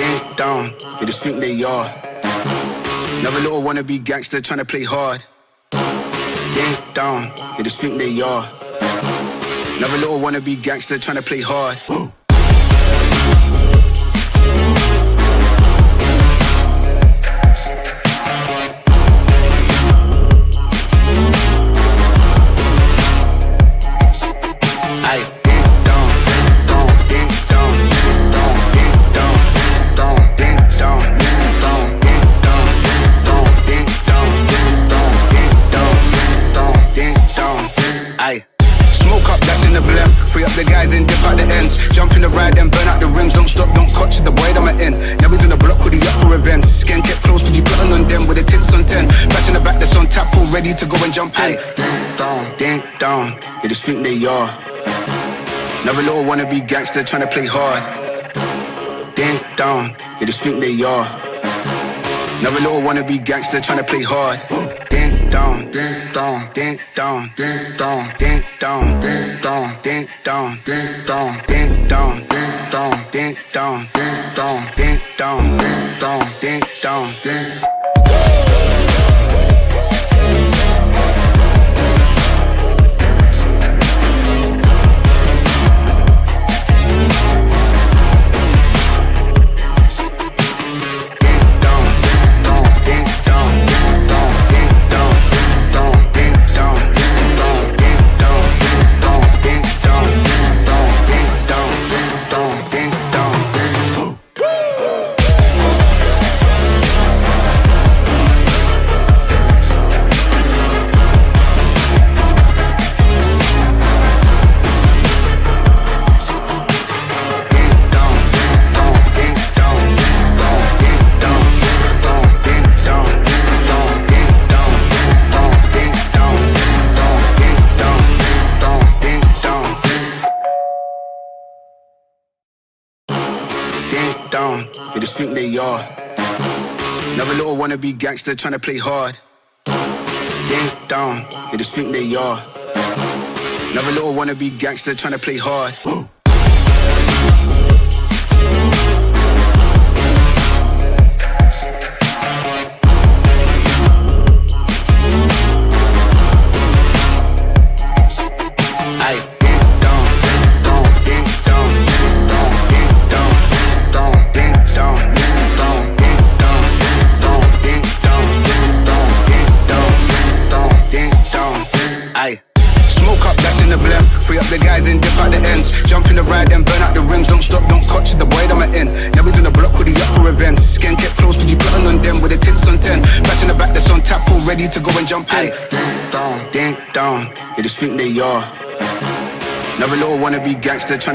ding dong, they just think they are. Another little wannabe gangster trying to play hard. Ding dong, they just think they are. Another little wannabe gangster trying to play hard. Free up the guys and dip out the ends. Jump in the ride and burn out the rims. Don't stop, don't catch the boy that I'm in. Never done a block with the up for events. Skin kept close to you plotting on them with the tits on 10. Back in the back that's on tap, all ready to go and jump in. Ding dong, they just think they are. Another little wannabe gangster trying to play hard. Ding dong, they just think they are. Another little wannabe gangster trying to play hard. Ding dong, ding dong, ding dong, ding dong, ding dong, ding dong, ding dong, ding dong, ding dong, ding dong, ding dong, ding dong, ding dong, ding dong, ding dong, ding. They just think they are. Another little wannabe gangster trying to play hard. Ding dong, they just think they are. Another little wannabe gangster trying to play hard. Smoke up, that's in the blem. Free up the guys and dip out the ends. Jump in the ride and burn out the rims. Don't stop, don't catch the boy that I'm in. Never done a block with the up for events. Skin kept close to you plotting on them with the tits on 10. Back in the back that's on tap, all ready to go and jump in. Ding dong, ding dong, they just think they are. Another little wannabe gangster trying to